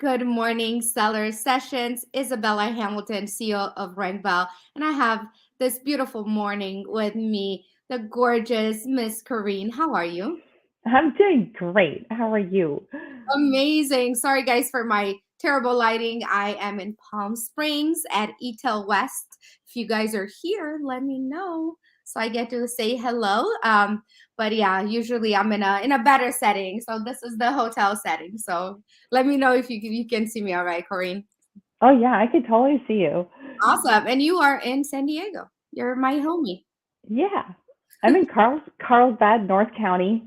Good morning, Sellers Sessions. Izabela Hamilton, CEO of Rank Bell, and I have this beautiful morning with me, the gorgeous Miss Corrine. How are you? I'm doing great. How are you? Amazing. Sorry, guys, for my terrible lighting. I am in Palm Springs at Etel West. If you guys are here, let me know so I get to say hello. But yeah, usually I'm in a better setting. So this is the hotel setting. So let me know if you can see me all right, Corrine. Oh yeah, I could totally see you. Awesome. And you are in San Diego. You're my homie. Yeah. I'm in Carlsbad, North County.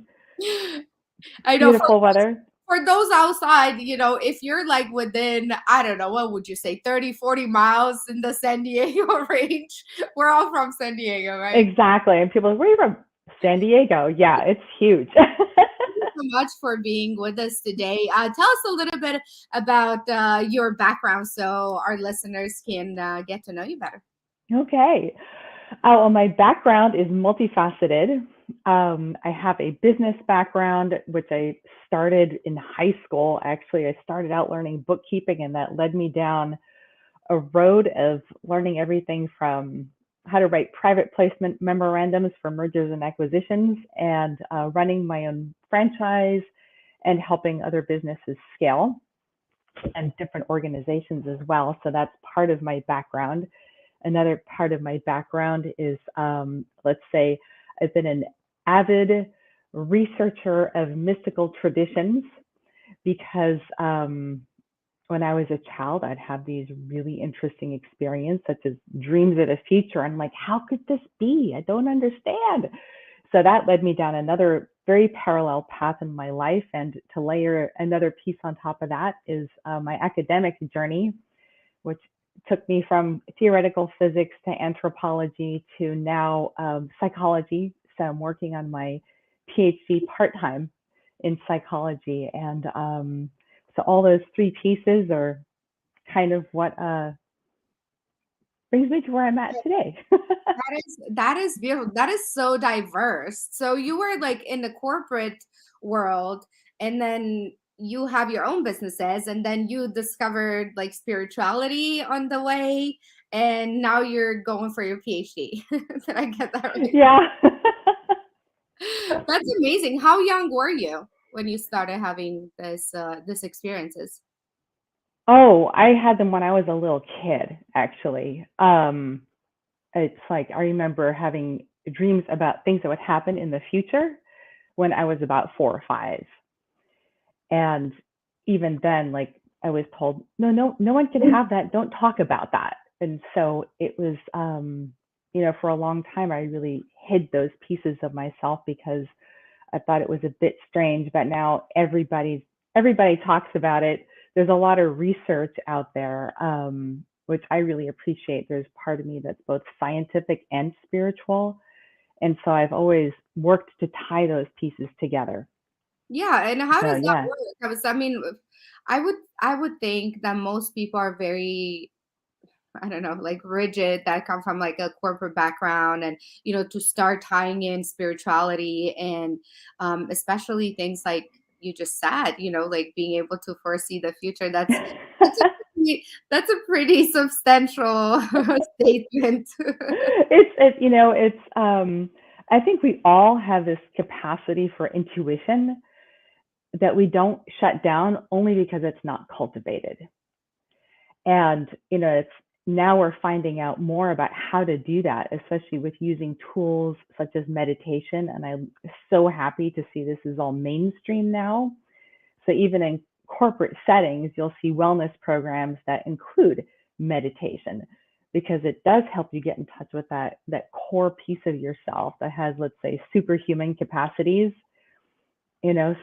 I know Beautiful weather. for those outside, if you're like within, I don't know, what would you say, 30, 40 miles in the San Diego range? We're all from San Diego, right? Exactly. And people are like, where are you from? San Diego. Yeah, it's huge. Thank you so much for being with us today. Tell us a little bit about your background so our listeners can get to know you better. Okay. Well, my background is multifaceted. I have a business background, which I started in high school. Actually, I started out learning bookkeeping, and that led me down a road of learning everything from how to write private placement memorandums for mergers and acquisitions and running my own franchise and helping other businesses scale and different organizations as well. So that's part of my background. Another part of my background is, let's say, I've been an avid researcher of mystical traditions because when I was a child, I'd have these really interesting experiences, such as dreams of the future. I'm like, how could this be? I don't understand. So that led me down another very parallel path in my life. And to layer another piece on top of that is my academic journey, which took me from theoretical physics to anthropology to now psychology. So I'm working on my PhD part-time in psychology. And so all those three pieces are kind of what brings me to where I'm at today. That is beautiful. That is so diverse. So you were like in the corporate world, and then you have your own businesses, and then you discovered like spirituality on the way, and now you're going for your PhD. Did I get that right? Yeah. That's amazing. How young were you when you started having this experiences? Oh, I had them when I was a little kid, actually. It's like I remember having dreams about things that would happen in the future when I was about 4 or 5. And even then, like I was told, no one can have that. Don't talk about that. And so it was, for a long time, I really hid those pieces of myself because I thought it was a bit strange. But now everybody talks about it. There's a lot of research out there, which I really appreciate. There's part of me that's both scientific and spiritual. And so I've always worked to tie those pieces together. Yeah, and how So does that yeah. work? Because I mean, I would think that most people are very, I don't know, like rigid, that come from like a corporate background, and to start tying in spirituality and especially things like you just said, like being able to foresee the future. That's a that's a pretty substantial statement. It's I think we all have this capacity for intuition that we don't shut down only because it's not cultivated. And it's now we're finding out more about how to do that, especially with using tools such as meditation. And I'm so happy to see this is all mainstream now. So even in corporate settings, you'll see wellness programs that include meditation because it does help you get in touch with that core piece of yourself that has, let's say, superhuman capacities.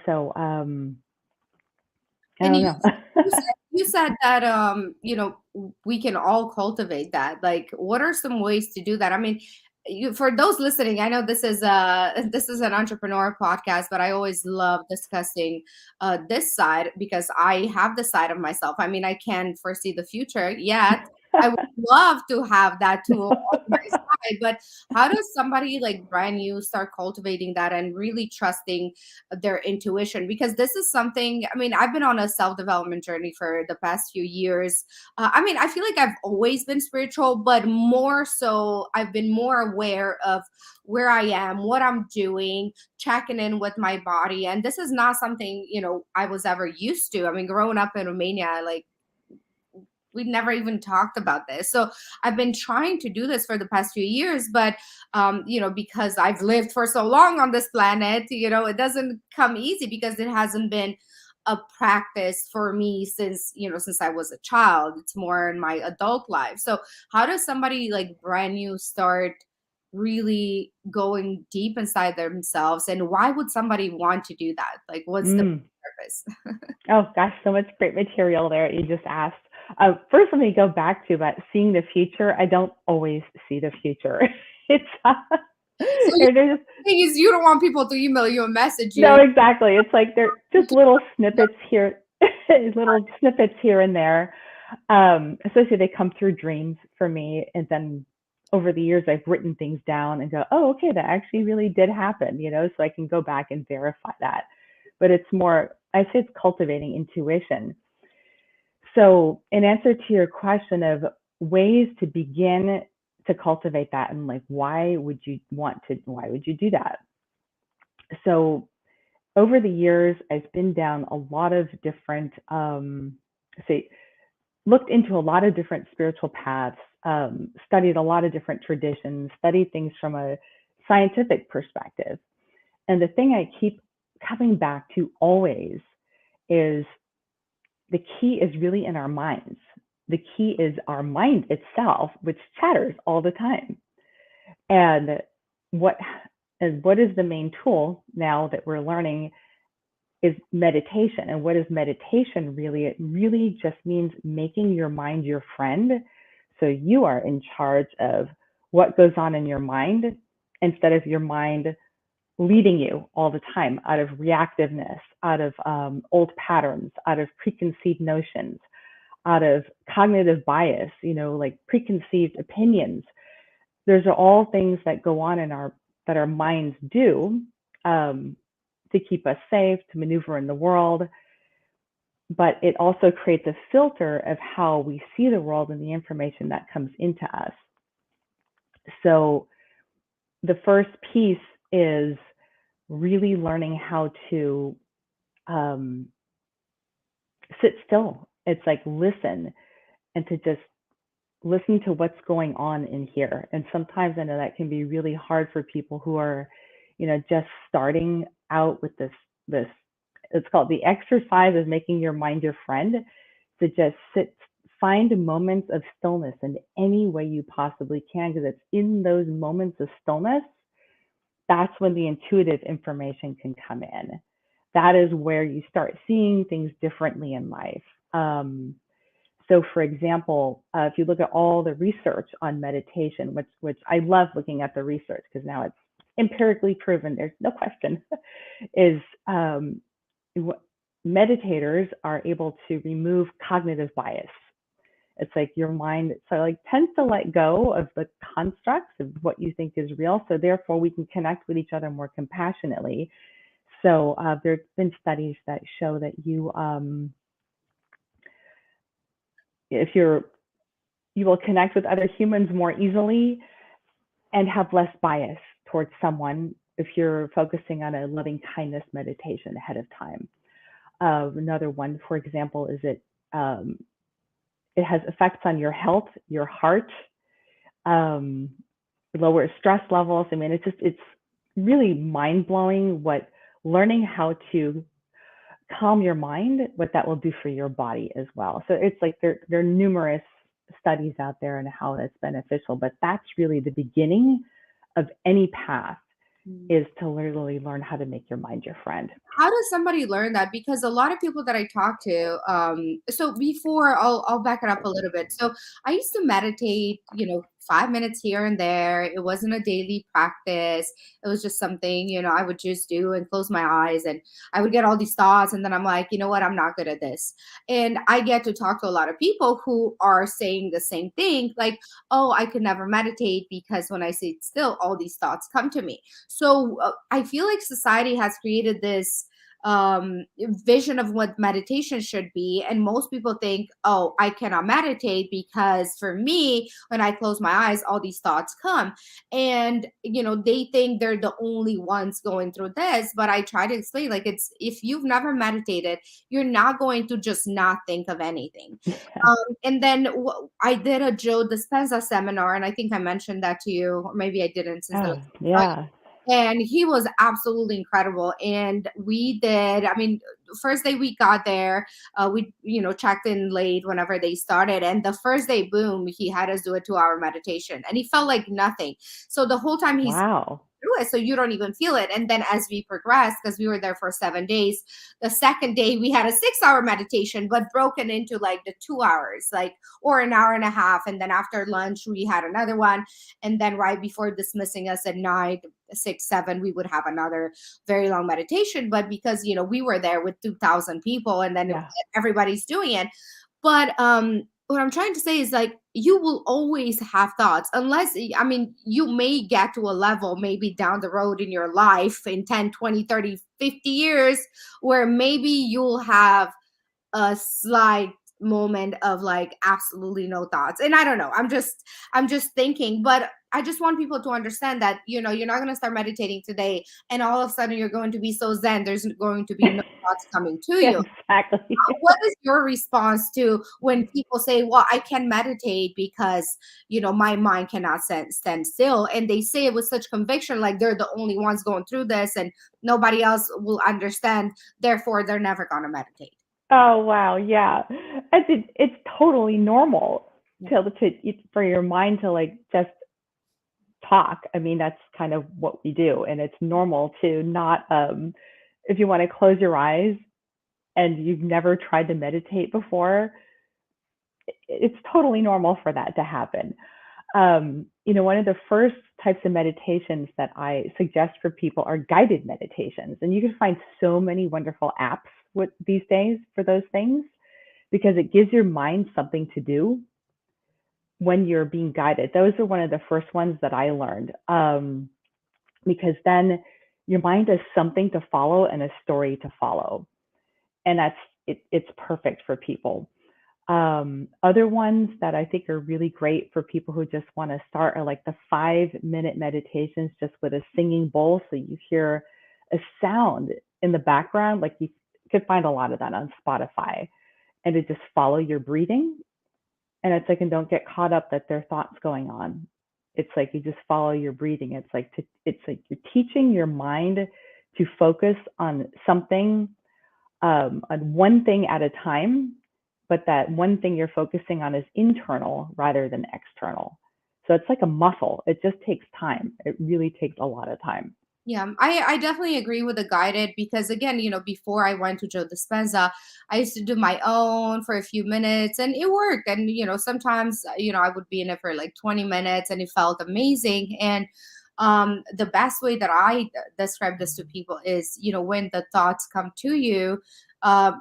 So I And don't you know. you said, you said that we can all cultivate that. Like, what are some ways to do that? I mean, for those listening, I know this is an entrepreneur podcast, but I always love discussing this side because I have the side of myself. I mean, I can't foresee the future yet. I would love to have that tool on my side. why, but how does somebody like brand new start cultivating that and really trusting their intuition? Because this is something, I mean, I've been on a self-development journey for the past few years. I mean, I feel like I've always been spiritual, but more so, I've been more aware of where I am, what I'm doing, checking in with my body. And this is not something, I was ever used to. I mean, growing up in Romania, like, we never even talked about this. So I've been trying to do this for the past few years, but because I've lived for so long on this planet, it doesn't come easy because it hasn't been a practice for me since I was a child. It's more in my adult life. So how does somebody like brand new start really going deep inside themselves, and why would somebody want to do that? Like, what's the purpose? Oh gosh, so much great material there you just asked. First, let me go back to about seeing the future. I don't always see the future. It's So the thing is, you don't want people to email you and message you. No, exactly. It's like they're just little snippets here, little snippets here and there. Especially they come through dreams for me, and then over the years I've written things down and go, oh, okay, that actually really did happen, so I can go back and verify that. But it's more, I say it's cultivating intuition. So in answer to your question of ways to begin to cultivate that, and like, why would you do that? So over the years, I've been down a lot of different, looked into a lot of different spiritual paths, studied a lot of different traditions, studied things from a scientific perspective. And the thing I keep coming back to always is the key is really in our minds. The key is our mind itself, which chatters all the time. And what is the main tool now that we're learning is meditation. And what is meditation really? It really just means making your mind your friend. So you are in charge of what goes on in your mind instead of your mind leading you all the time out of reactiveness, out of old patterns, out of preconceived notions, out of cognitive bias, like preconceived opinions. Those are all things that go on that our minds do to keep us safe, to maneuver in the world. But it also creates a filter of how we see the world and the information that comes into us. So the first piece is really learning how to sit still. It's like listen, and to just listen to what's going on in here. And sometimes I know that can be really hard for people who are, just starting out with this, it's called the exercise of making your mind your friend, to just find moments of stillness in any way you possibly can, because it's in those moments of stillness, that's when the intuitive information can come in. That is where you start seeing things differently in life. So for example, if you look at all the research on meditation, which I love looking at the research because now it's empirically proven, there's no question, is meditators are able to remove cognitive bias. It's like your mind tends to let go of the constructs of what you think is real. So therefore we can connect with each other more compassionately. So there's been studies that show that you will connect with other humans more easily and have less bias towards someone if you're focusing on a loving kindness meditation ahead of time. Another one, for example, is it has effects on your health, your heart, lower stress levels. I mean, it's really mind-blowing what learning how to calm your mind, what that will do for your body as well. So it's like there are numerous studies out there on how that's beneficial, but that's really the beginning of any path, is to literally learn how to make your mind your friend. How does somebody learn that? Because a lot of people that I talk to, so before, I'll back it up a little bit. So I used to meditate, 5 minutes here and there. It wasn't a daily practice. It was just something, I would just do and close my eyes, and I would get all these thoughts. And then I'm like, you know what? I'm not good at this. And I get to talk to a lot of people who are saying the same thing, like, oh, I could never meditate because when I sit still, all these thoughts come to me. So I feel like society has created this vision of what meditation should be, and most people think, oh, I cannot meditate because for me, when I close my eyes, all these thoughts come. And they think they're the only ones going through this. But I try to explain, like, it's, if you've never meditated, you're not going to just not think of anything. And then I did a Joe Dispenza seminar, and I think I mentioned that to you, or maybe I didn't, since Oh, yeah. and he was absolutely incredible. And we did, I mean, first day we got there, we, checked in late whenever they started. And the first day, boom, he had us do a 2-hour meditation, and he felt like nothing. So the whole time he's Wow. through it, so you don't even feel it. And then as we progressed, because we were there for 7 days, the second day we had a 6-hour meditation, but broken into like the 2 hours, like, or an hour and a half. And then after lunch we had another one, and then right before dismissing us at night, 6, 7, we would have another very long meditation. But because we were there with 2,000 people, and then Yeah. everybody's doing it. But what I'm trying to say is, like, you will always have thoughts, unless, I mean, you may get to a level maybe down the road in your life in 10, 20, 30, 50 years where maybe you'll have a slight moment of like absolutely no thoughts. And I don't know, I'm just thinking. But I just want people to understand that you're not going to start meditating today and all of a sudden you're going to be so zen, there's going to be no thoughts coming to Yeah, you. exactly. What is your response to when people say, well, I can meditate because my mind cannot stand still, and they say it with such conviction, like they're the only ones going through this and nobody else will understand, therefore they're never going to meditate? Oh, wow. Yeah. It's totally normal Yeah. for your mind to like just talk. I mean, that's kind of what we do. And it's normal to not, if you want to close your eyes and you've never tried to meditate before, it's totally normal for that to happen. One of the first types of meditations that I suggest for people are guided meditations. And you can find so many wonderful apps these days for those things, because it gives your mind something to do when you're being guided. Those are one of the first ones that I learned, because then your mind has something to follow and a story to follow. And it's perfect for people. Other ones that I think are really great for people who just want to start are like the 5-minute meditations, just with a singing bowl. So you hear a sound in the background, like you could find a lot of that on Spotify, and to just follow your breathing. And it's like, and don't get caught up that there are thoughts going on. It's like you just follow your breathing. It's like you're teaching your mind to focus on something, on one thing at a time, but that one thing you're focusing on is internal rather than external. So it's like a muscle. It just takes time. It really takes a lot of time. Yeah, I definitely agree with the guided, because again, before I went to Joe Dispenza, I used to do my own for a few minutes and it worked. And, sometimes, I would be in it for like 20 minutes and it felt amazing. And the best way that I describe this to people is, when the thoughts come to you,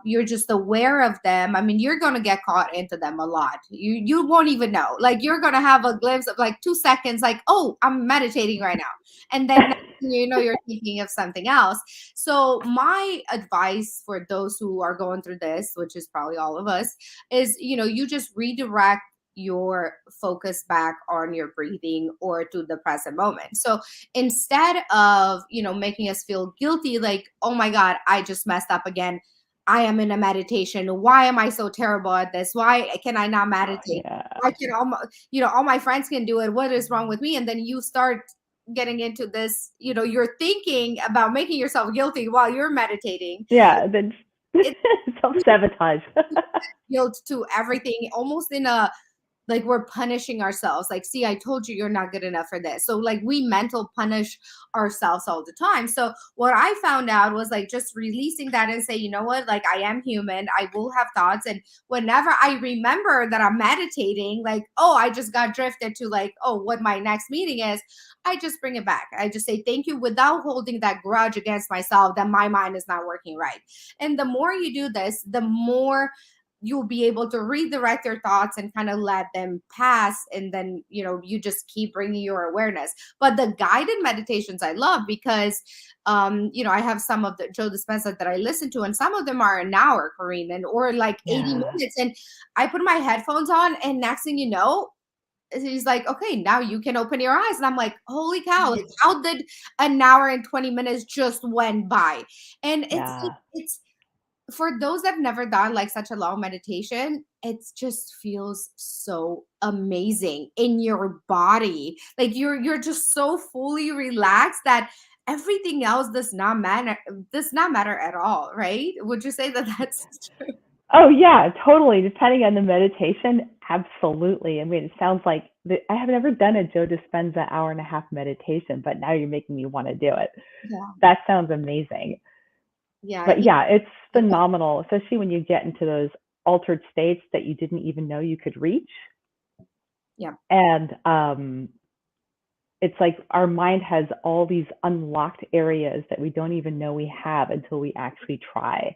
you're just aware of them. I mean, you're going to get caught into them a lot. You won't even know. Like, you're going to have a glimpse of like 2 seconds, like, oh, I'm meditating right now. And then you're thinking of something else. So my advice for those who are going through this, which is probably all of us, is, you just redirect your focus back on your breathing or to the present moment. So instead of, making us feel guilty, like, oh my God, I just messed up again, I am in a meditation, why am I so terrible at this, why can I not meditate, Yeah. I can all my friends can do it, what is wrong with me? And then you start getting into this, you're thinking about making yourself guilty while you're meditating. Yeah. Then It's self-sabotage. guilt to everything, almost in a like we're punishing ourselves. Like, see, I told you you're not good enough for this. So like we mental punish ourselves all the time. So what I found out was like just releasing that and say, you know what, like I am human, I will have thoughts. And whenever I remember that I'm meditating, like, oh, I just got drifted to like, oh, what my next meeting is, I just bring it back. I just say thank you without holding that grudge against myself that my mind is not working right. And the more you do this, the more you'll be able to redirect your thoughts and kind of let them pass. And then, you just keep bringing your awareness. But the guided meditations I love because, I have some of the Joe Dispenza that I listen to, and some of them are an hour, Corinne, or like 80 minutes. And I put my headphones on, and next thing you know, he's like, okay, now you can open your eyes. And I'm like, holy cow, like how did an hour and 20 minutes just went by? And it's for those that have never done like such a long meditation, it just feels so amazing in your body. Like you're just so fully relaxed that everything else does not matter at all, right? Would you say that that's true? Oh yeah, totally. Depending on the meditation, absolutely. I mean, it sounds like I have never done a Joe Dispenza hour and a half meditation, but now you're making me want to do it. Yeah. That sounds amazing. Yeah. But yeah, it's phenomenal, especially when you get into those altered states that you didn't even know you could reach. Yeah. And it's like our mind has all these unlocked areas that we don't even know we have until we actually try.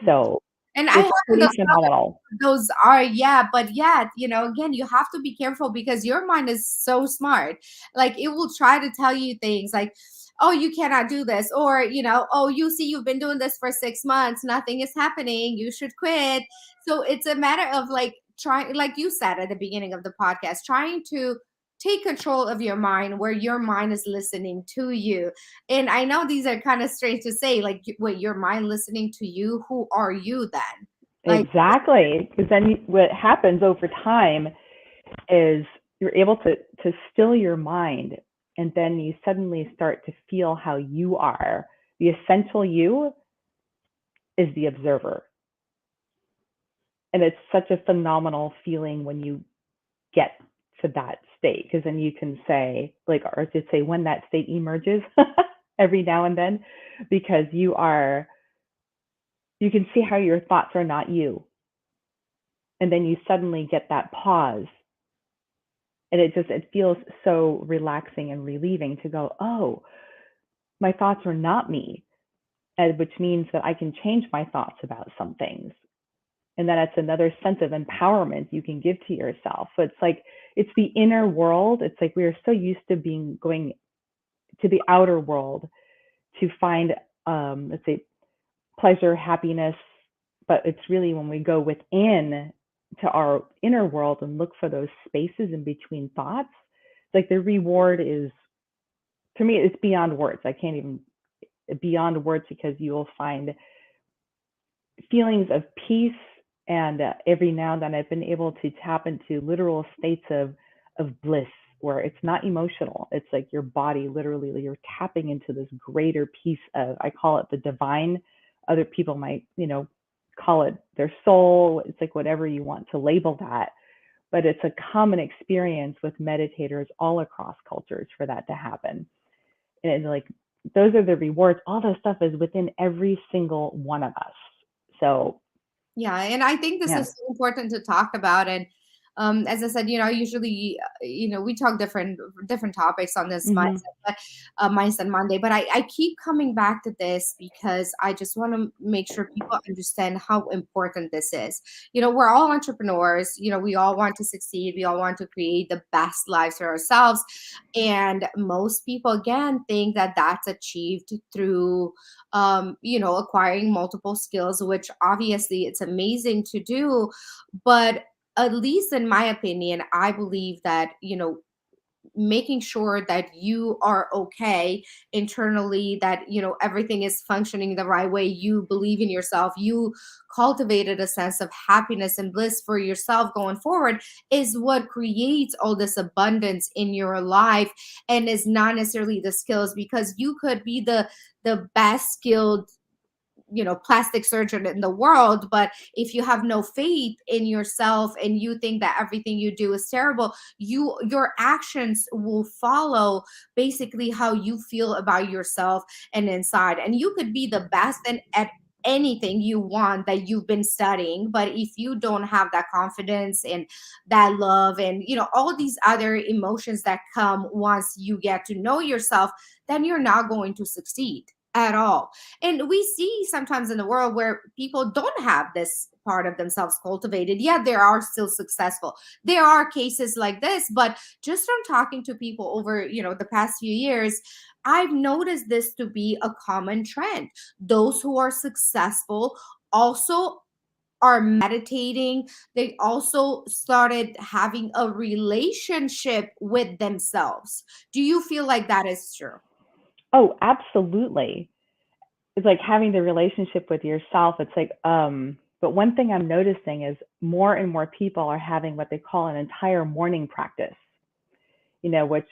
So and I it's have pretty phenomenal. those are, yeah, but yeah, again, you have to be careful because your mind is so smart. Like it will try to tell you things like, oh, you cannot do this, or oh, you see, you've been doing this for 6 months, nothing is happening, you should quit. So it's a matter of like trying, like you said at the beginning of the podcast, trying to take control of your mind where your mind is listening to you. And I know these are kind of strange to say, like, wait, your mind listening to you? Who are you then? Like, Exactly. Because then what happens over time is you're able to still your mind, and then you suddenly start to feel how you are. The essential you is the observer. And it's such a phenomenal feeling when you get to that state, because then you can say, like, or to say when that state emerges every now and then, because you can see how your thoughts are not you. And then you suddenly get that pause. And it feels so relaxing and relieving to go, oh, my thoughts are not me, which means that I can change my thoughts about some things. And then it's another sense of empowerment you can give to yourself. So it's like, it's the inner world. It's like we are so used to going to the outer world to find, let's say, pleasure, happiness. But it's really when we go within to our inner world and look for those spaces in between thoughts, like the reward is, to me, it's beyond words. I can't even, beyond words, because you will find feelings of peace. And every now and then I've been able to tap into literal states of bliss where it's not emotional. It's like your body, literally, you're tapping into this greater piece of, I call it the divine. Other people might, call it their soul. It's like whatever you want to label that. But it's a common experience with meditators all across cultures for that to happen. And like, those are the rewards. All this stuff is within every single one of us. So yeah, and I think this yeah. is so important to talk about. And as I said, usually, we talk different topics on this mindset Monday, but I keep coming back to this because I just want to make sure people understand how important this is. We're all entrepreneurs. We all want to succeed. We all want to create the best lives for ourselves. And most people, again, think that that's achieved through acquiring multiple skills, which obviously it's amazing to do. But at least in my opinion, I believe that, making sure that you are okay internally, that, everything is functioning the right way, you believe in yourself, you cultivated a sense of happiness and bliss for yourself going forward, is what creates all this abundance in your life, and is not necessarily the skills, because you could be the best skilled plastic surgeon in the world, but if you have no faith in yourself and you think that everything you do is terrible, your actions will follow basically how you feel about yourself and inside. And you could be the best and at anything you want that you've been studying, but if you don't have that confidence and that love and all these other emotions that come once you get to know yourself, then you're not going to succeed at all. And we see sometimes in the world where people don't have this part of themselves cultivated, yet they are still successful. There are cases like this, but just from talking to people over the past few years, I've noticed this to be a common trend. Those who are successful also are meditating. They also started having a relationship with themselves. Do you feel like that is true? Oh, absolutely. It's like having the relationship with yourself. It's like, but one thing I'm noticing is more and more people are having what they call an entire morning practice, which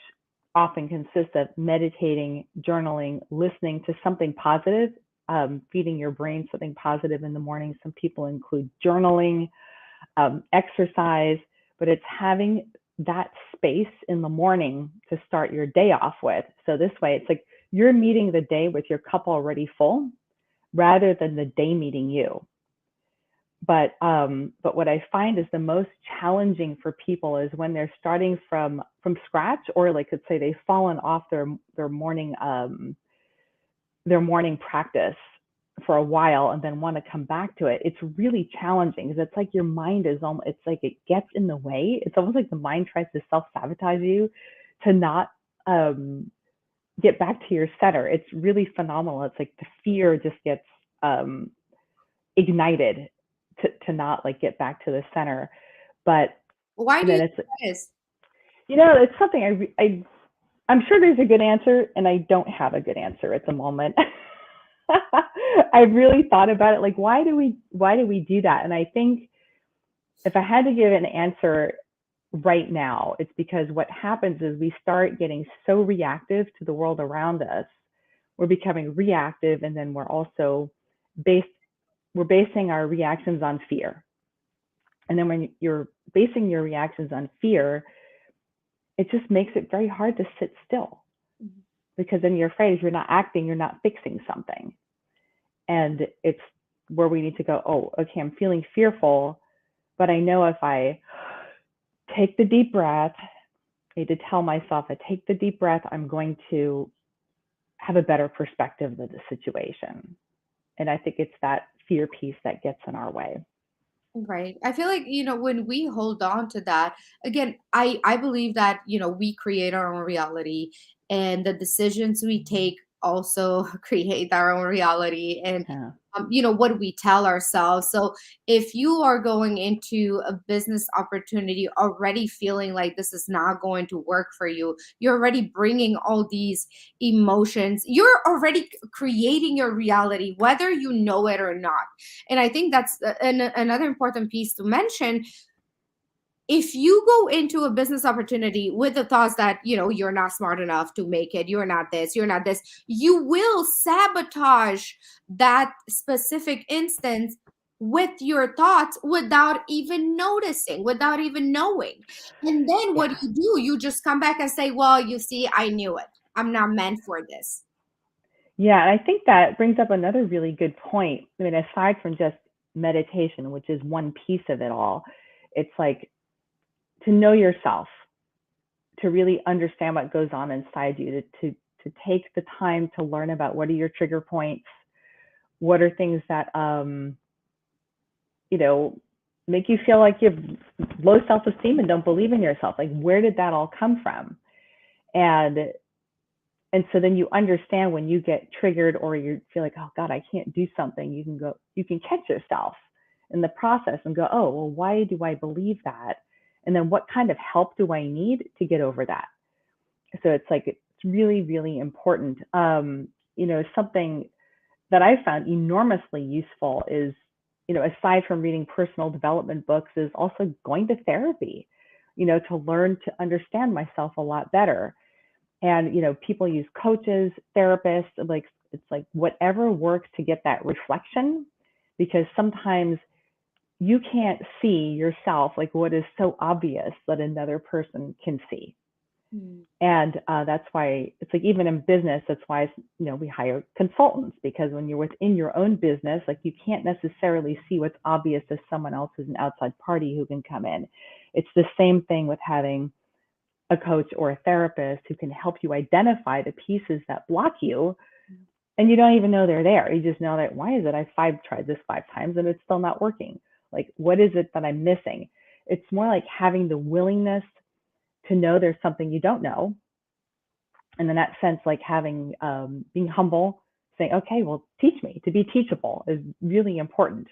often consists of meditating, journaling, listening to something positive, feeding your brain something positive in the morning. Some people include journaling, exercise, but it's having that space in the morning to start your day off with. So this way, it's like you're meeting the day with your cup already full rather than the day meeting you. But what I find is the most challenging for people is when they're starting from scratch, or like let's say they've fallen off their morning practice for a while and then want to come back to it. It's really challenging because it's like your mind is almost, it's like it gets in the way. It's almost like the mind tries to self-sabotage you to not get back to your center. It's really phenomenal. It's like the fear just gets ignited to not like get back to the center. But Why do you think that is? It's something I'm sure there's a good answer, and I don't have a good answer at the moment. I've really thought about it, like why do we do that? And I think if I had to give an answer right now, it's because what happens is we start getting so reactive to the world around us. We're becoming reactive, and then we're also basing our reactions on fear. And then when you're basing your reactions on fear, it just makes it very hard to sit still, because then you're afraid if you're not acting, you're not fixing something. And it's where we need to go, oh, okay, I'm feeling fearful, but I know if I take the deep breath, I need to tell myself, I take the deep breath, I'm going to have a better perspective of the situation. And I think it's that fear piece that gets in our way. Right. I feel like, when we hold on to that, again, I believe that, we create our own reality, and the decisions we take also create our own reality, and Yeah. what we tell ourselves. So if you are going into a business opportunity already feeling like this is not going to work for you, you're already bringing all these emotions. You're already creating your reality, whether you know it or not. And I think that's another important piece to mention. If you go into a business opportunity with the thoughts that you're not smart enough to make it, you're not this, you will sabotage that specific instance with your thoughts without even noticing, without even knowing. And then what Yeah. do? You just come back and say, well, you see, I knew it, I'm not meant for this. Yeah, and I think that brings up another really good point. I mean, aside from just meditation, which is one piece of it all, it's like to know yourself, to really understand what goes on inside you, to take the time to learn about what are your trigger points, what are things that make you feel like you have low self-esteem and don't believe in yourself. Like, where did that all come from? And so then you understand when you get triggered or you feel like, oh God, I can't do something, you can catch yourself in the process and go, oh, well, why do I believe that? And then what kind of help do I need to get over that? So it's like, it's really, really important. Something that I found enormously useful is, aside from reading personal development books, is also going to therapy, to learn to understand myself a lot better. And people use coaches, therapists, like It's like whatever works to get that reflection, because sometimes you can't see yourself like what is so obvious that another person can see. And that's why it's like, even in business, that's why, we hire consultants, because when you're within your own business, like you can't necessarily see what's obvious to someone else who's an outside party who can come in. It's the same thing with having a coach or a therapist who can help you identify the pieces that block you, and you don't even know they're there. You just know that, why is it I've tried this 5 times and it's still not working? Like, what is it that I'm missing? It's more like having the willingness to know there's something you don't know. And in that sense, like having, being humble, saying, okay, well, teach me. To be teachable is really important.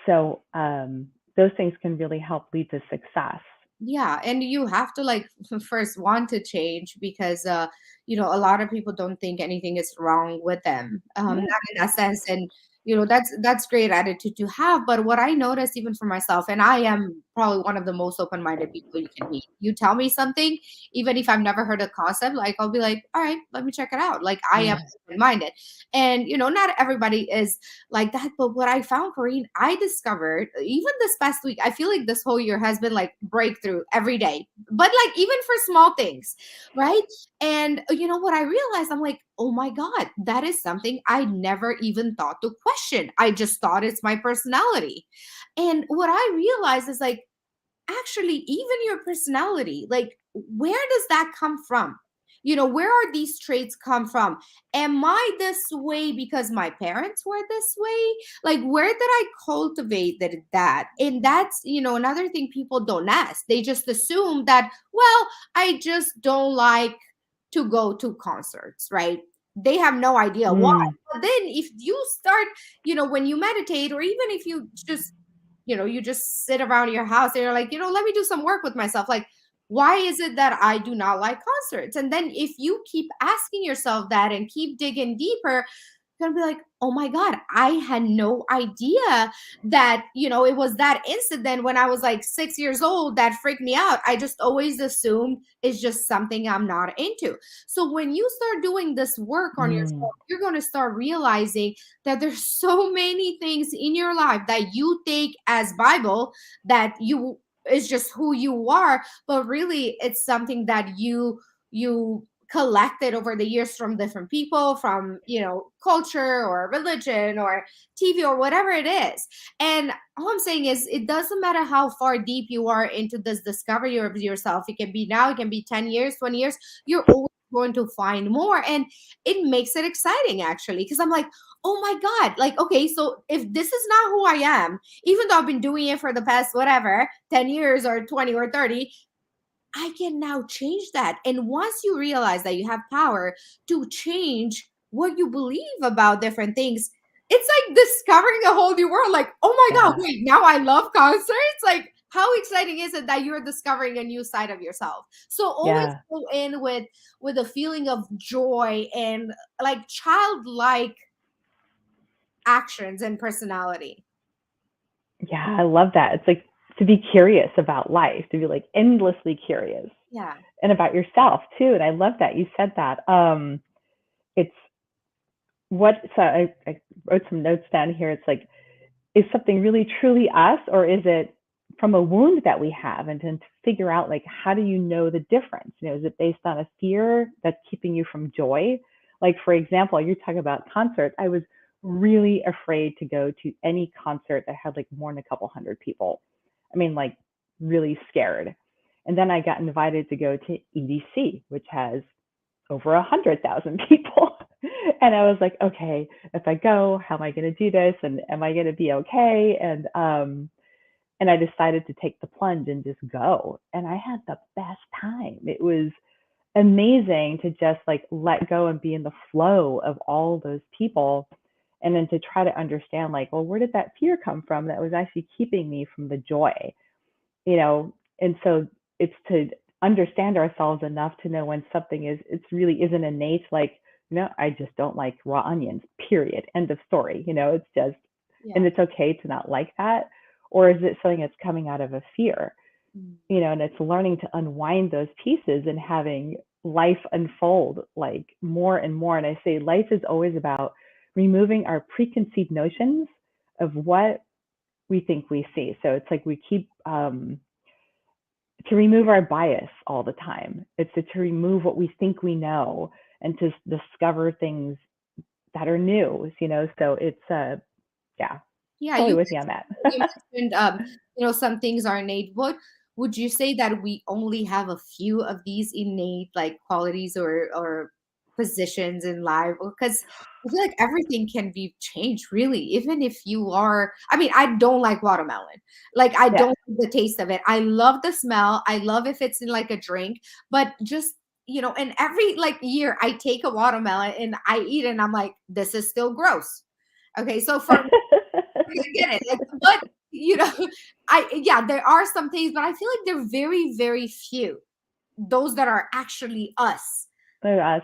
So those things can really help lead to success. Yeah, and you have to like first want to change, because a lot of people don't think anything is wrong with them. Not in that sense. And that's great attitude to have. But what I noticed, even for myself, and I am probably one of the most open-minded people you can meet. You tell me something, even if I've never heard a concept, like I'll be like, all right, let me check it out. Like I am open-minded. And not everybody is like that. But what I found, Corinne, I discovered even this past week, I feel like this whole year has been like breakthrough every day, but like even for small things, right? And what I realized, I'm like, oh my God, that is something I never even thought to question. I just thought it's my personality. And what I realized is like, actually, even your personality, like, where does that come from? Where are these traits come from? Am I this way because my parents were this way? Like, where did I cultivate that? And that's, another thing people don't ask. They just assume that, well, I just don't like to go to concerts, right? They have no idea why. But then if you start, when you meditate, or even if you just you just sit around your house and you're like, let me do some work with myself. Like, why is it that I do not like concerts? And then if you keep asking yourself that and keep digging deeper, you're gonna be like, oh my God, I had no idea that, it was that incident when I was like 6 years old that freaked me out. I just always assumed it's just something I'm not into. So when you start doing this work on yourself, you're going to start realizing that there's so many things in your life that you take as Bible, that you is just who you are, but really it's something that you collected over the years from different people, from culture or religion or TV or whatever it is. And all I'm saying is, it doesn't matter how far deep you are into this discovery of yourself. It can be now, it can be 10 years, 20 years. You're always going to find more, and it makes it exciting, actually, because I'm like, oh my God, like, okay, so if this is not who I am, even though I've been doing it for the past whatever 10 years or 20 or 30, I can now change that. And once you realize that you have power to change what you believe about different things, it's like discovering a whole new world. Like, oh my God, wait, now I love concerts. Like, how exciting is it that you're discovering a new side of yourself? So always go in with a feeling of joy and like childlike actions and personality. Yeah, I love that. It's like to be curious about life, to be like endlessly curious. Yeah. And about yourself too. And I love that you said that. It's so I wrote some notes down here. It's like, is something really truly us, or is it from a wound that we have? And to figure out, like, how do you know the difference? Is it based on a fear that's keeping you from joy? Like, for example, you're talking about concerts. I was really afraid to go to any concert that had like more than a couple hundred people. I mean, like, really scared. And then I got invited to go to EDC, which has over 100,000 people. And I was like, okay, if I go, how am I going to do this? And am I going to be okay? And I decided to take the plunge and just go. And I had the best time. It was amazing to just like let go and be in the flow of all those people. And then to try to understand, like, well, where did that fear come from that was actually keeping me from the joy? And so it's to understand ourselves enough to know when something it's really isn't innate, like, I just don't like raw onions, period, end of story. It's just, and it's okay to not like that. Or is it something that's coming out of a fear? And it's learning to unwind those pieces and having life unfold like more and more. And I say life is always about removing our preconceived notions of what we think we see. So it's like we keep to remove our bias all the time. It's to remove what we think we know and to discover things that are new, you know. So it's yeah, Yeah, totally with you on that. you mentioned some things are innate. What would you say that we only have a few of these innate like qualities or positions in life? Because I feel like everything can be changed really, even if you are. I mean, I don't like watermelon. Like I Yeah. don't like the taste of it. I love the smell. I love if it's in like a drink, but just and every like year I take a watermelon and I eat it and I'm like, this is still gross. Okay, so for I get it. Like, but there are some things, but I feel like they're very, very few. Those that are actually us. Us.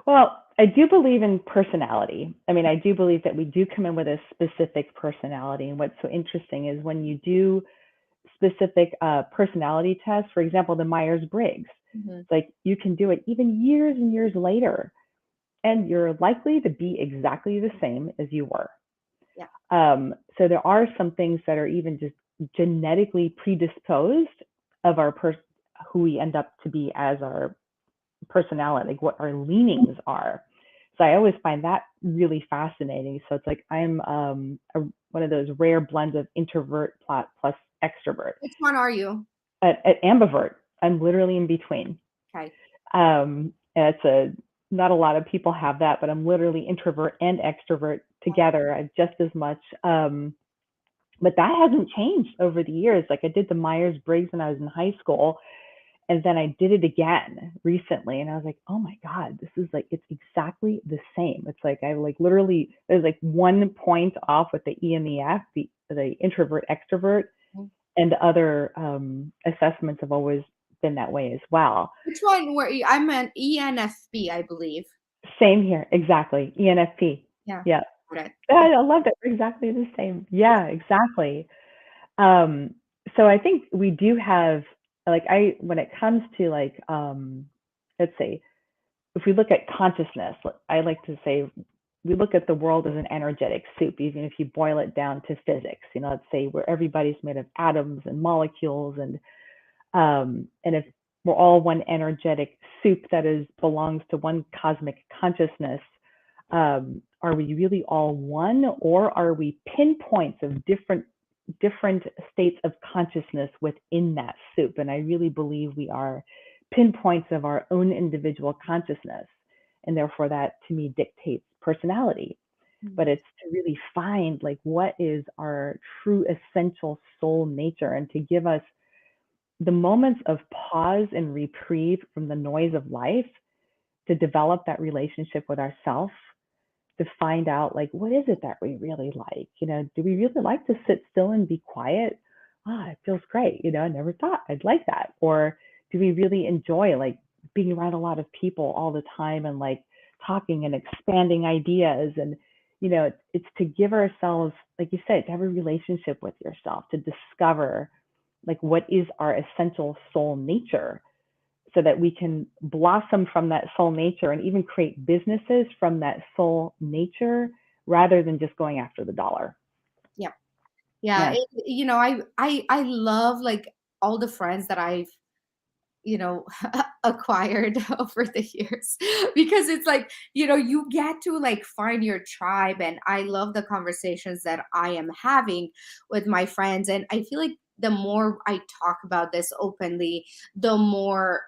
Well, I do believe in personality. I mean, I do believe that we do come in with a specific personality. And what's so interesting is when you do specific personality tests, for example, the Myers-Briggs, Mhm. like you can do it even years and years later, and you're likely to be exactly the same as you were. Yeah. So there are some things that are even just genetically predisposed of who we end up to be as our personality, like what our leanings are. So I always find that really fascinating. So it's like I'm one of those rare blends of introvert plus extrovert. Which one are you? At ambivert, I'm literally in between. Okay. And it's not a lot of people have that, but I'm literally introvert and extrovert together just as much. But that hasn't changed over the years. Like I did the Myers-Briggs when I was in high school, and then I did it again recently, and I was like, oh my God, this is like, it's exactly the same. It's like I like literally, there's like 1 point off with the E and the F, the introvert extrovert, Mhm. and other assessments have always been that way as well. Which one were you? I'm an ENFP, I believe. Same here, exactly. ENFP. Yeah. Yeah. Got it. I love that. We're exactly the same. Yeah, exactly. Um, so I think we do have like when it comes to like let's say if we look at consciousness, I like to say we look at the world as an energetic soup, even if you boil it down to physics. You know, let's say where everybody's made of atoms and molecules, and if we're all one energetic soup that belongs to one cosmic consciousness, are we really all one, or are we pinpoints of different states of consciousness within that soup? And I really believe we are pinpoints of our own individual consciousness, and therefore that to me dictates personality. But Mhm. it's to really find like what is our true essential soul nature, and to give us the moments of pause and reprieve from the noise of life to develop that relationship with ourselves, to find out like what is it that we really like. You know, do we really like to sit still and be quiet? It feels great. You know, I never thought I'd like that. Or do we really enjoy like being around a lot of people all the time and like talking and expanding ideas? And it's to give ourselves, like you said, to have a relationship with yourself, to discover like what is our essential soul nature, so that we can blossom from that soul nature and even create businesses from that soul nature rather than just going after the dollar. Yeah. Yeah. Yeah. I love like all the friends that I've acquired over the years because it's like you get to like find your tribe, and I love the conversations that I am having with my friends, and I feel like the more I talk about this openly, the more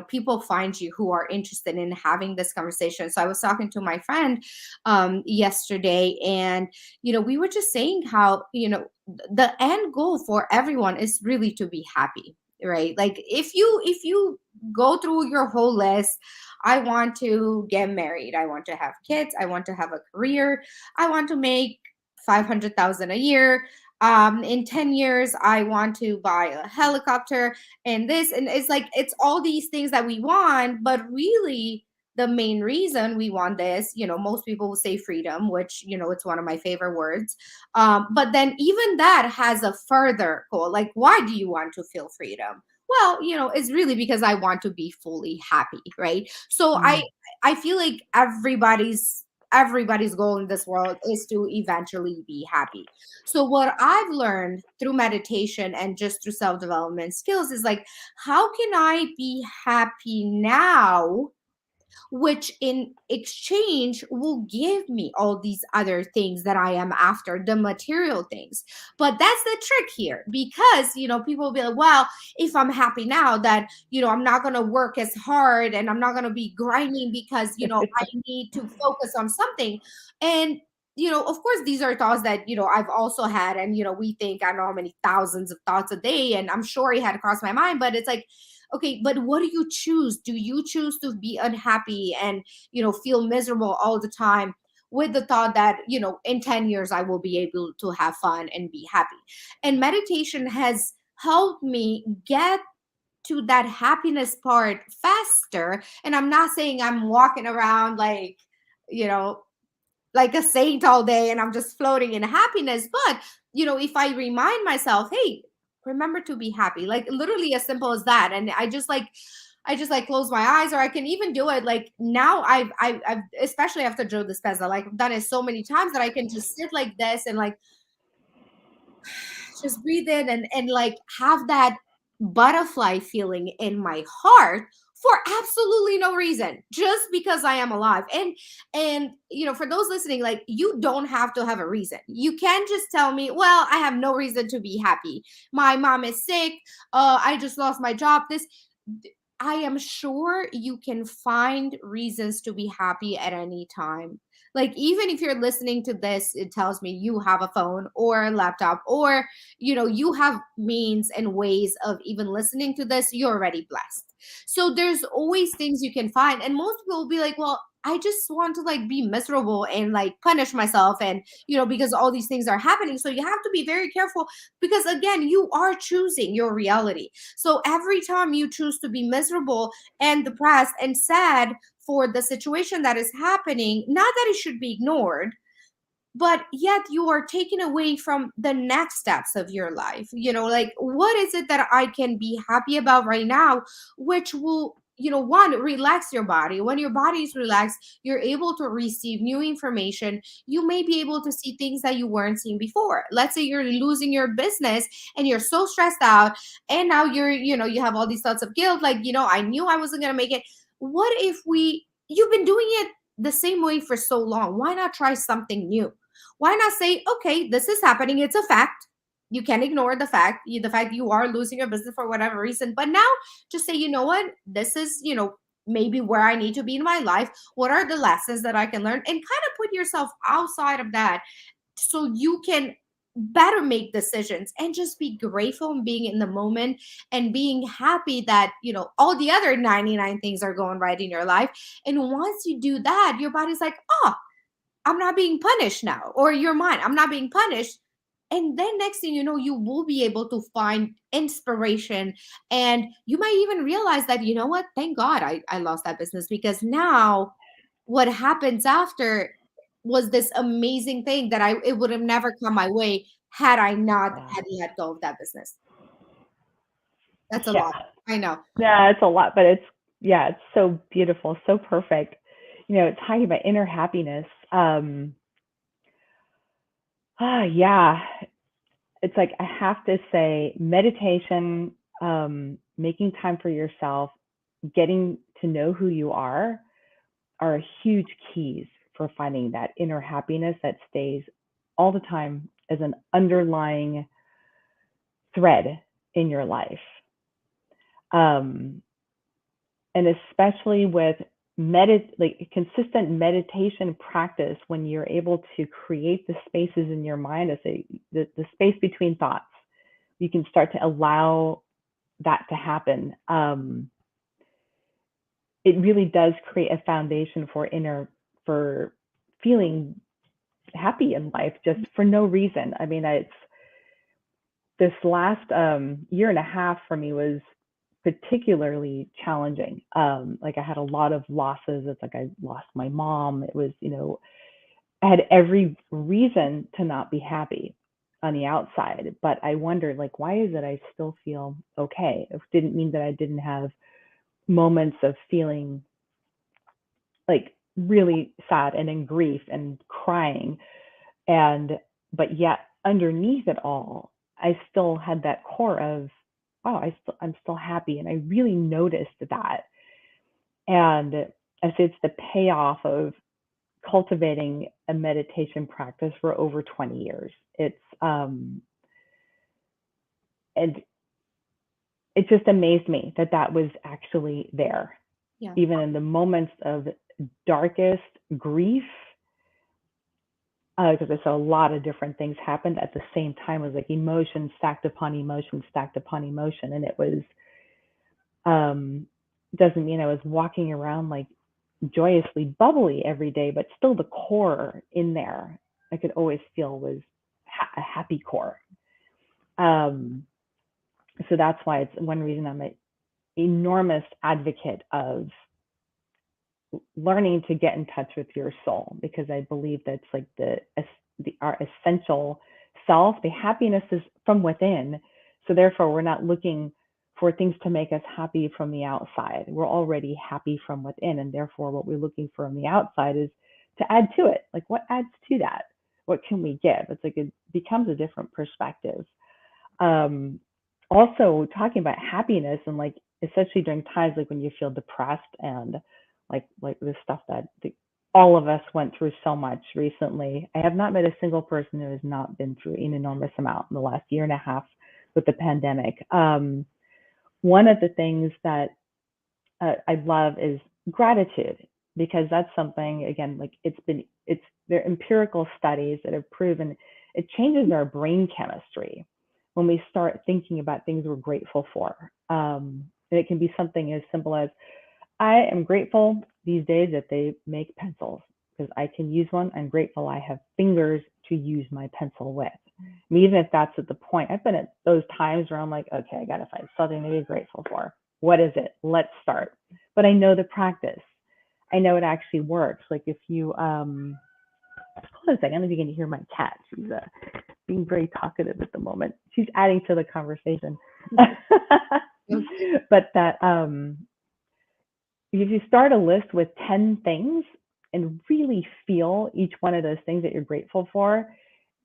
people find you who are interested in having this conversation. So I was talking to my friend yesterday, and we were just saying how the end goal for everyone is really to be happy, right? Like if you go through your whole list, I want to get married, I want to have kids, I want to have a career, I want to make 500,000 a year, in 10 years I want to buy a helicopter, and this, and it's like it's all these things that we want, but really the main reason we want this, most people will say freedom, which it's one of my favorite words. But then even that has a further goal. Like, why do you want to feel freedom? Well, it's really because I want to be fully happy, right? So Mm. I feel like everybody's goal in this world is to eventually be happy. So what I've learned through meditation and just through self-development skills is like, how can I be happy now, which in exchange will give me all these other things that I am after, the material things. But that's the trick here, because, people will be like, well, if I'm happy now, that, I'm not going to work as hard and I'm not going to be grinding because, I need to focus on something. And, of course, these are thoughts that, I've also had. And, we think, I don't know how many thousands of thoughts a day. And I'm sure it had crossed my mind, but it's like, okay, but what do you choose? Do you choose to be unhappy and, feel miserable all the time with the thought that, in 10 years, I will be able to have fun and be happy? And meditation has helped me get to that happiness part faster. And I'm not saying I'm walking around like, you know, like a saint all day and I'm just floating in happiness. But, if I remind myself, hey, remember to be happy, like literally as simple as that. And I just close my eyes, or I can even do it. Like now I've especially after Joe Dispenza, like I've done it so many times that I can just sit like this and like just breathe in and like have that butterfly feeling in my heart for absolutely no reason, just because I am alive. And for those listening, like, you don't have to have a reason. You can just tell me, well, I have no reason to be happy. My mom is sick, I just lost my job, this. I am sure you can find reasons to be happy at any time. Like, even if you're listening to this, it tells me you have a phone or a laptop, or, you have means and ways of even listening to this, you're already blessed. So there's always things you can find. And most people will be like, well, I just want to like be miserable and like punish myself. And, because all these things are happening. So you have to be very careful, because again, you are choosing your reality. So every time you choose to be miserable and depressed and sad for the situation that is happening, not that it should be ignored, but yet you are taken away from the next steps of your life. Like, what is it that I can be happy about right now, which will, one, relax your body. When your body is relaxed, you're able to receive new information. You may be able to see things that you weren't seeing before. Let's say you're losing your business and you're so stressed out, and now you have all these thoughts of guilt, like, I knew I wasn't going to make it. What if you've been doing it the same way for so long? Why not try something new? Why not say, okay, this is happening, it's a fact, you can ignore the fact you are losing your business for whatever reason, but now just say, you know what, this is, maybe where I need to be in my life. What are the lessons that I can learn? And kind of put yourself outside of that, so you can better make decisions and just be grateful and being in the moment and being happy that, all the other 99 things are going right in your life. And once you do that, your body's like, oh, I'm not being punished now, or your mind, I'm not being punished. And then next thing you know, you will be able to find inspiration. And you might even realize that, you know what, thank God I lost that business, because now what happens after was this amazing thing that it would have never come my way had I not Yeah. had let go of that business. That's a Yeah. lot. I know. Yeah, it's a lot, but it's so beautiful, so perfect. Talking about inner happiness. Yeah, it's like I have to say, meditation, making time for yourself, getting to know who you are huge keys for finding that inner happiness that stays all the time as an underlying thread in your life. And especially with like consistent meditation practice, when you're able to create the spaces in your mind, as the space between thoughts, you can start to allow that to happen. It really does create a foundation for feeling happy in life, just for no reason. I mean, it's this last year and a half for me was particularly challenging. Like I had a lot of losses. It's like I lost my mom. It was, I had every reason to not be happy. on the outside. But I wondered, like, why is it I still feel okay? It didn't mean that I didn't have moments of feeling like really sad and in grief and crying. And, but yet underneath it all, I still had that core of, wow, I'm still happy. And I really noticed that. And I say it's the payoff of cultivating a meditation practice for over 20 years. And it just amazed me that that was actually there. Yeah. Even in the moments of darkest grief, because I saw a lot of different things happened at the same time. It was like emotion stacked upon emotion, stacked upon emotion. And it was, doesn't mean I was walking around like joyously bubbly every day, but still the core in there, I could always feel was a happy core. So that's why it's one reason I'm an enormous advocate of learning to get in touch with your soul, because I believe that's like our essential self. The happiness is from within. So therefore, we're not looking for things to make us happy from the outside. We're already happy from within. And therefore, what we're looking for on the outside is to add to it. Like, what adds to that? What can we give? It's like it becomes a different perspective. Also, talking about happiness, and like, especially during times like when you feel depressed, and like the stuff that all of us went through so much recently. I have not met a single person who has not been through an enormous amount in the last year and a half with the pandemic. One of the things that I love is gratitude, because that's something, again, like there are empirical studies that have proven it changes our brain chemistry when we start thinking about things we're grateful for. And it can be something as simple as, I am grateful these days that they make pencils because I can use one. I'm grateful I have fingers to use my pencil with. And even if that's at the point, I've been at those times where I'm like, okay, I got to find something to be grateful for. What is it? Let's start. But I know the practice. I know it actually works. Like if you, hold on a second, I'm beginning to hear my cat. She's being very talkative at the moment. She's adding to the conversation. But that, if you start a list with 10 things and really feel each one of those things that you're grateful for,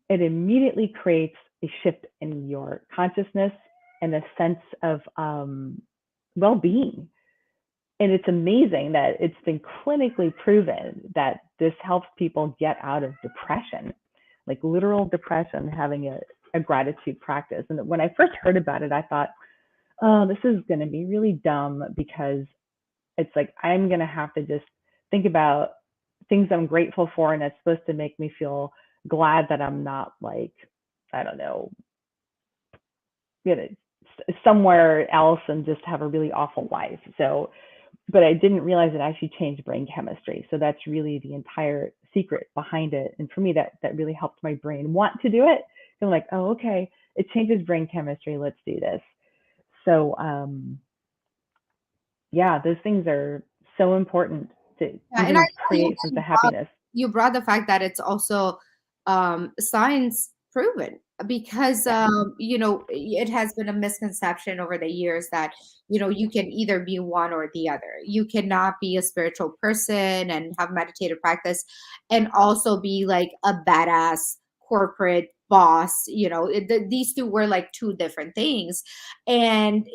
it immediately creates a shift in your consciousness and a sense of well-being. And it's amazing that it's been clinically proven that this helps people get out of depression, like literal depression, having a gratitude practice. And when I first heard about it, I thought, oh, this is going to be really dumb, because it's like I'm going to have to just think about things I'm grateful for, and it's supposed to make me feel glad that I'm not like, I don't know, somewhere else and just have a really awful life. So, but I didn't realize it actually changed brain chemistry. So that's really the entire secret behind it. And for me, that really helped my brain want to do it. So I'm like, oh, okay, it changes brain chemistry. Let's do this. So, yeah, those things are so important to And I even love create sense of happiness. you brought the fact that it's also science proven, because Yeah. it has been a misconception over the years that you can either be one or the other. You cannot be a spiritual person and have meditative practice and also be like a badass corporate boss. These two were like two different things. And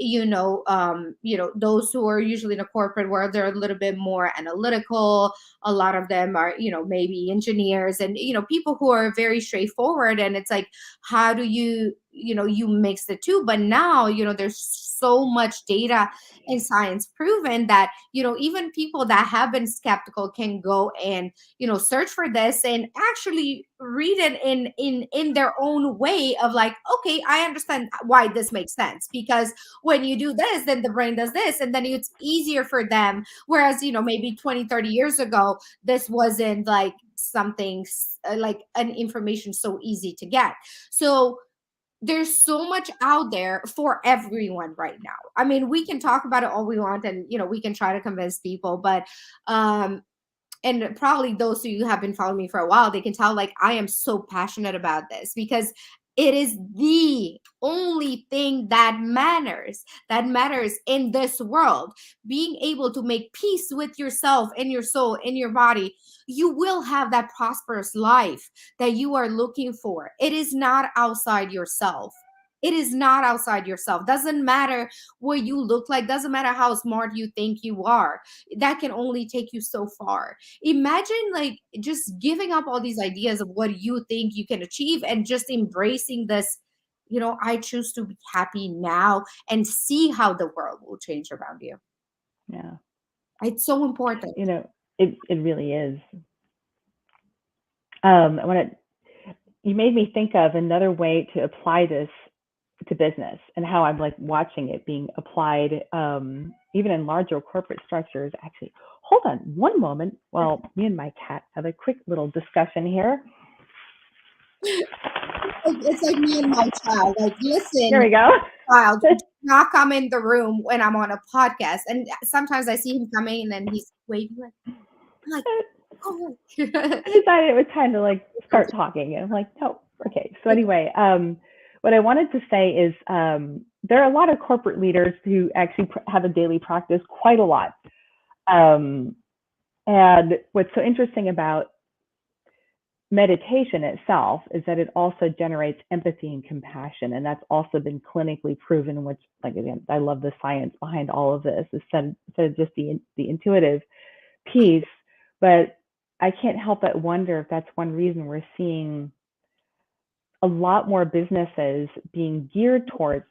those who are usually in a corporate world, they're a little bit more analytical. A lot of them are maybe engineers, and people who are very straightforward. And it's like, how do you mix the two? But now there's so much data and science proven that even people that have been skeptical can go and search for this and actually read it in their own way of like, okay, I understand why this makes sense, because when you do this, then the brain does this, and then it's easier for them. Whereas maybe 20-30 years ago, this wasn't like something like an information so easy to get. So there's so much out there for everyone right now. I mean, we can talk about it all we want, and we can try to convince people, but and probably those of you who have been following me for a while, they can tell like I am so passionate about this, because It is the only thing that matters in this world. Being able to make peace with yourself, in your soul, in your body, you will have that prosperous life that you are looking for. It is not outside yourself. It is not outside yourself. Doesn't matter what you look like, doesn't matter how smart you think you are. That can only take you so far. Imagine like just giving up all these ideas of what you think you can achieve and just embracing this, I choose to be happy now, and see how the world will change around you. Yeah. It's so important. It really is. You made me think of another way to apply this to business, and how I'm like watching it being applied, even in larger corporate structures. Actually, hold on one moment while me and my cat have a quick little discussion here. It's like me and my child. Like, listen, there we go. Child, do not come in the room when I'm on a podcast. And sometimes I see him coming and he's waving like, oh. I decided it was time to like start talking, and I'm like, no, okay. So anyway, what I wanted to say is, there are a lot of corporate leaders who actually have a daily practice quite a lot. And what's so interesting about meditation itself is that it also generates empathy and compassion. And that's also been clinically proven, which, like, again, I love the science behind all of this, instead of just the intuitive piece. But I can't help but wonder if that's one reason we're seeing a lot more businesses being geared towards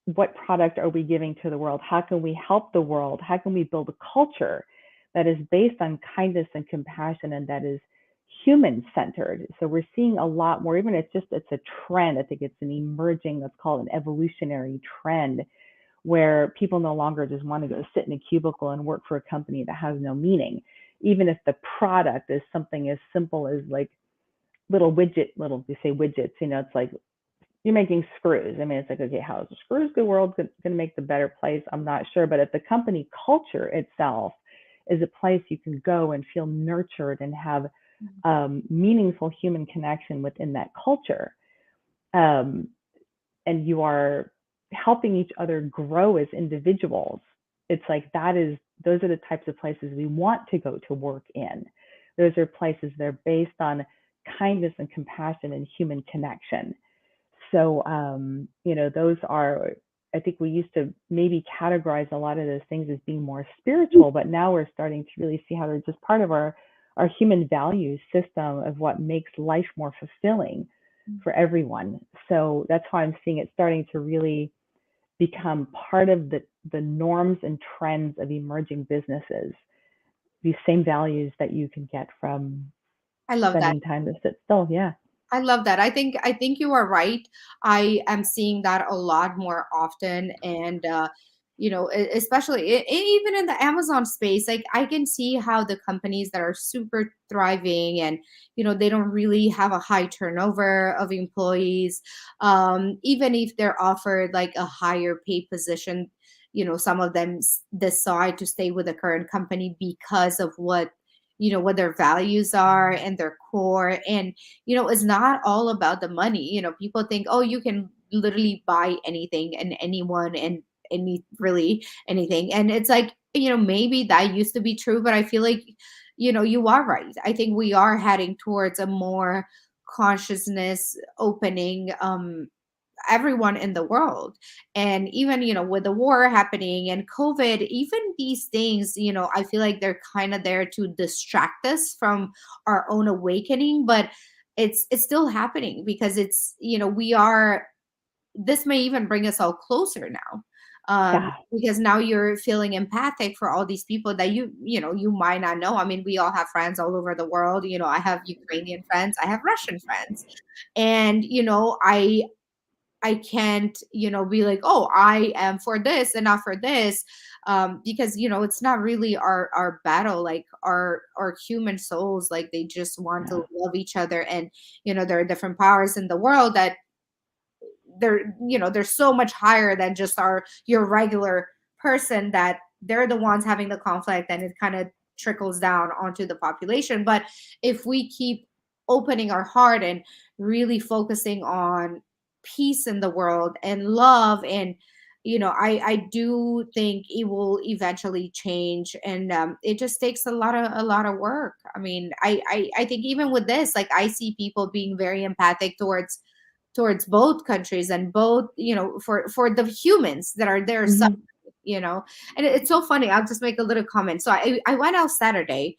what product are we giving to the world? How can we help the world? How can we build a culture that is based on kindness and compassion, and that is human-centered? So we're seeing a lot more, even it's a trend. I think it's an emerging, let's call it an evolutionary trend, where people no longer just want to go sit in a cubicle and work for a company that has no meaning. Even if the product is something as simple as like we say widgets, it's like you're making screws. I mean, it's like, okay, how is the screws the world going to make the better place? I'm not sure. But if the company culture itself is a place you can go and feel nurtured and have meaningful human connection within that culture, and you are helping each other grow as individuals, it's like those are the types of places we want to go to work in. Those are places that are based on kindness and compassion and human connection. So, those are, I think we used to maybe categorize a lot of those things as being more spiritual, but now we're starting to really see how they're just part of our human value system of what makes life more fulfilling for everyone. So that's how I'm seeing it starting to really become part of the norms and trends of emerging businesses. These same values that you can get from spending time to sit still. Yeah. I love that. I think you are right. I am seeing that a lot more often, and especially even in the Amazon space, like I can see how the companies that are super thriving, and they don't really have a high turnover of employees, even if they're offered like a higher paid position, some of them decide to stay with the current company because of what their values are and their core. And it's not all about the money. People think, oh, you can literally buy anything and anyone and really anything. And it's like, maybe that used to be true, but I feel like you are right. I think we are heading towards a more consciousness opening, everyone in the world. And even with the war happening and COVID, even these things, I feel like they're kind of there to distract us from our own awakening. But it's still happening, because it's this may even bring us all closer now, because now you're feeling empathic for all these people that you might not know. I mean, we all have friends all over the world. I have Ukrainian friends, I have Russian friends, and I can't, be like, oh, I am for this and not for this, because it's not really our battle. Like our human souls, like they just want to love each other, and there are different powers in the world that they're so much higher than just your regular person, that they're the ones having the conflict, and it kind of trickles down onto the population. But if we keep opening our heart and really focusing on peace in the world and love. And I do think it will eventually change, and it just takes a lot of work. I mean, I think even with this, like, I see people being very empathic towards both countries, and both, for the humans that are there suffering, Mhm. you know. And it's so funny. I'll just make a little comment. So I went out Saturday.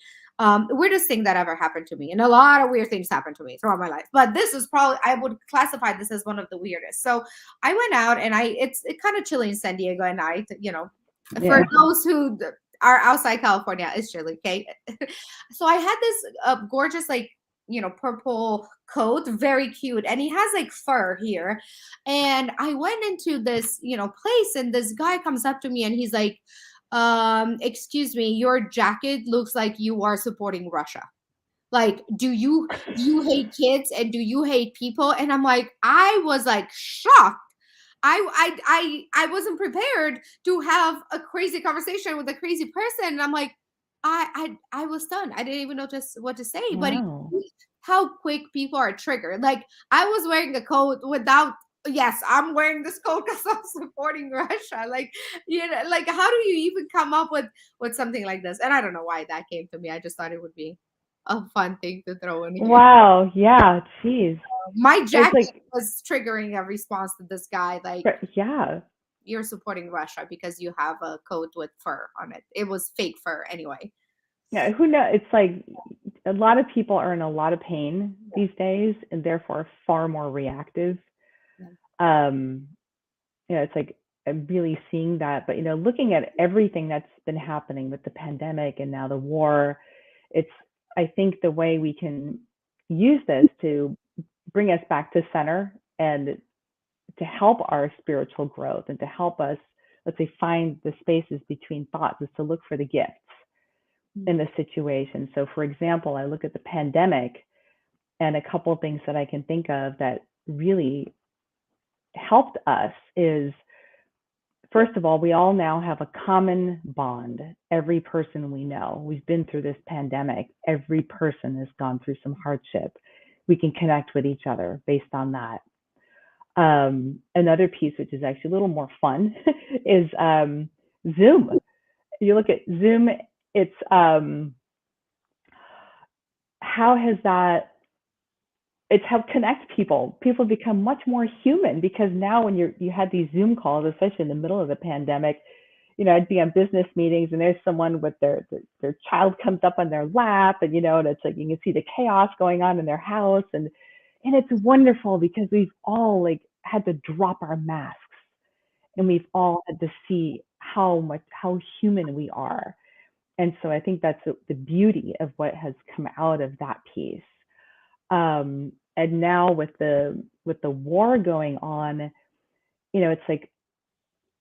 Weirdest thing that ever happened to me, and a lot of weird things happened to me throughout my life, but this is probably, I would classify this as one of the weirdest. So I went out, and it's kind of chilly in San Diego at night, for Yeah. those who are outside California, it's chilly. Okay. So I had this gorgeous, like, purple coat, very cute, and he has like fur here. And I went into this, place, and this guy comes up to me, and he's like, excuse me, your jacket looks like you are supporting Russia. Like, do you hate kids, and do you hate people? And I'm like, I was like shocked. I wasn't prepared to have a crazy conversation with a crazy person. And I'm like, I was stunned. I didn't even know just what to say. But Wow. how quick people are triggered. Like, I was wearing a coat without. Yes, I'm wearing this coat because I'm supporting Russia. Like, like, how do you even come up with something like this? And I don't know why that came to me. I just thought it would be a fun thing to throw in here. Wow. Yeah. Jeez. My It's jacket like, was triggering a response to this guy, like, yeah. you're supporting Russia because you have a coat with fur on it. It was fake fur anyway. Yeah. Who knows? It's like a lot of people are in a lot of pain these days and therefore far more reactive. Yeah. Um, it's like I'm really seeing that. But, looking at everything that's been happening with the pandemic and now the war, it's, I think the way we can use this to bring us back to center and to help our spiritual growth and to help us, let's say, find the spaces between thoughts is to look for the gifts in the situation. So, for example, I look at the pandemic, and a couple of things that I can think of that really helped us is, first of all, we all now have a common bond. Every person we know, we've been through this pandemic. Every person has gone through some hardship. We can connect with each other based on that. Another piece, which is actually a little more fun, is Zoom. You look at Zoom, it's how has that, it's helped connect people. People become much more human because now when you had these Zoom calls, especially in the middle of the pandemic, I'd be on business meetings and there's someone with their child comes up on their lap, and and it's like you can see the chaos going on in their house, and it's wonderful because we've all like had to drop our masks, and we've all had to see how human we are. And so I think that's the beauty of what has come out of that piece. And now with the war going on, it's like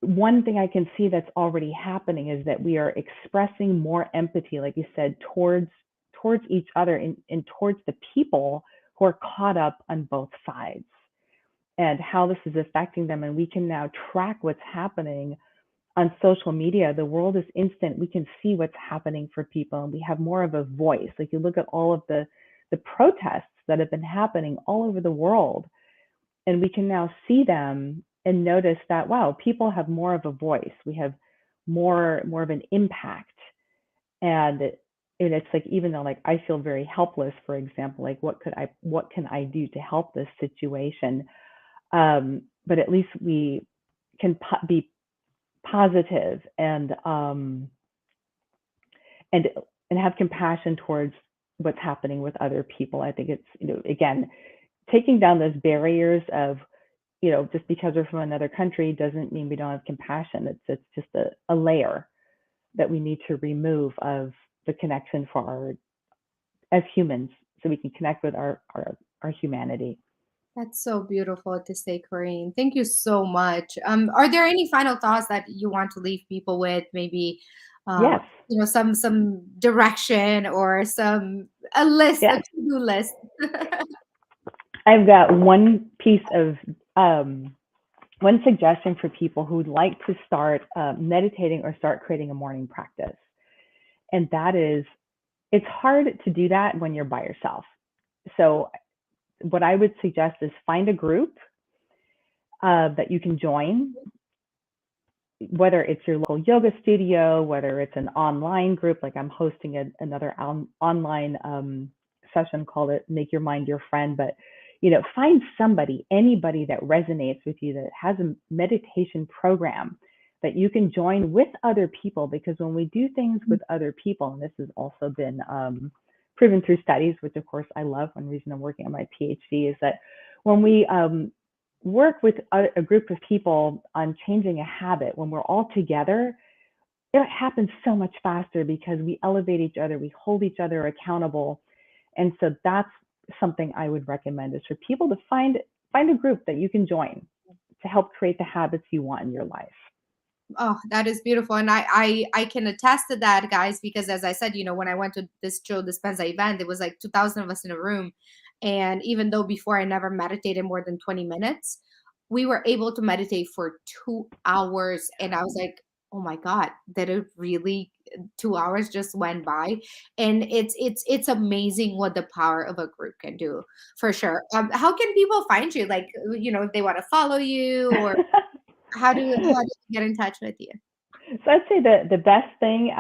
one thing I can see that's already happening is that we are expressing more empathy, like you said, towards each other and towards the people who are caught up on both sides and how this is affecting them. And we can now track what's happening on social media. The world is instant. We can see what's happening for people, and we have more of a voice. Like you look at all of the protests that have been happening all over the world, and we can now see them and notice that, wow, people have more of a voice. We have more of an impact. And it's like, even though like I feel very helpless, for example, like what can I do to help this situation? But at least we can be positive and have compassion towards what's happening with other people. I think it's, again, taking down those barriers of, just because we're from another country doesn't mean we don't have compassion. It's just a layer that we need to remove of the connection for as humans, so we can connect with our humanity. That's so beautiful to say, Corinne. Thank you so much. Are there any final thoughts that you want to leave people with? Maybe, um, Yes. some direction, or a list, a Yes. to-do list. I've got one piece of one suggestion for people who'd like to start meditating or start creating a morning practice. And that is, it's hard to do that when you're by yourself. So what I would suggest is find a group that you can join, whether it's your local yoga studio, whether it's an online group, like I'm hosting another online session called it Make Your Mind Your Friend. But, find anybody that resonates with you that has a meditation program that you can join with other people, because when we do things with other people, and this has also been proven through studies, which of course I love. One reason I'm working on my PhD is that when we work with a group of people on changing a habit, when we're all together, it happens so much faster because we elevate each other, we hold each other accountable. And so that's something I would recommend, is for people to find a group that you can join to help create the habits you want in your life. Oh, that is beautiful. And I can attest to that, guys, because as I said, when I went to this Joe Dispenza event, it was like 2,000 of us in a room. And even though before I never meditated more than 20 minutes, we were able to meditate for 2 hours. And I was like, oh my God, that it really 2 hours just went by. And it's amazing what the power of a group can do, for sure. How can people find you? Like, if they want to follow you, or how do you get in touch with you? So I'd say the best thing,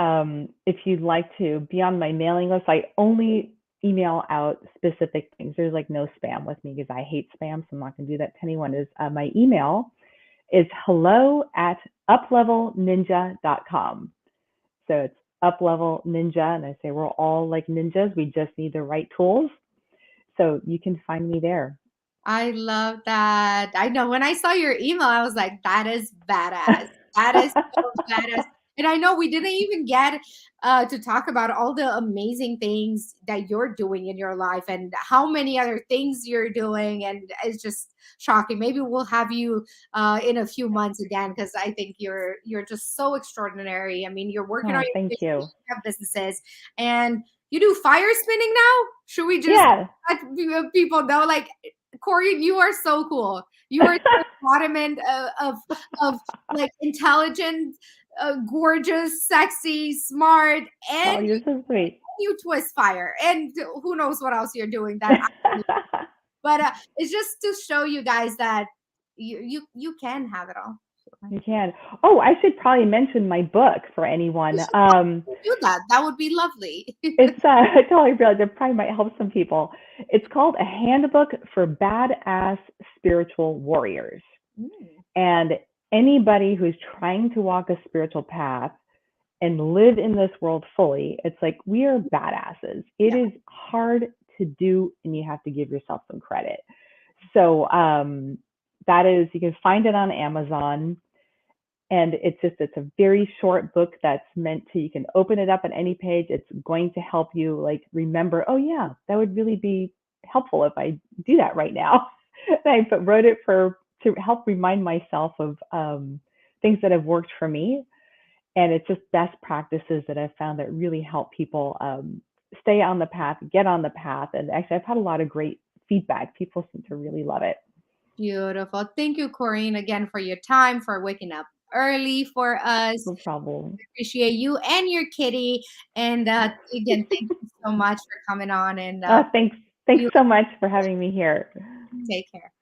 if you'd like to be on my mailing list, I only email out specific things. There's like no spam with me because I hate spam, so I'm not going to do that to anyone. Is my email is hello@uplevelninja.com. So it's uplevel ninja, and I say we're all like ninjas. We just need the right tools. So you can find me there. I love that. I know when I saw your email, I was like, that is badass. That is so badass. And I know we didn't even get to talk about all the amazing things that you're doing in your life and how many other things you're doing. And it's just shocking. Maybe we'll have you in a few months again, because I think you're just so extraordinary. I mean, you're working on your Thank you. business, you have businesses, and you do fire spinning now. Should we just Yeah. let people know, like, Corey, you are so cool. You are the embodiment of like intelligent, gorgeous, sexy, smart, Oh, and you're so sweet. you twist fire. And who knows what else you're doing that. But it's just to show you guys that you can have it all. You can. Oh, I should probably mention my book for anyone. You should do that. That would be lovely. It's I totally realized it probably might help some people. It's called A Handbook for Badass Spiritual Warriors. And anybody who's trying to walk a spiritual path and live in this world fully, it's like, we are badasses. It is hard to do, and you have to give yourself some credit. So that is, you can find it on Amazon. And it's a very short book that's meant to, you can open it up at any page. It's going to help you like remember, oh yeah, that would really be helpful if I do that right now. And I wrote it to help remind myself of things that have worked for me. And it's just best practices that I've found that really help people stay on the path, get on the path. And actually, I've had a lot of great feedback. People seem to really love it. Beautiful. Thank you, Corinne, again for your time, for waking up early for us. No problem. Appreciate you and your kitty. And again, thank you so much for coming on. And thanks so much for having me here. take care.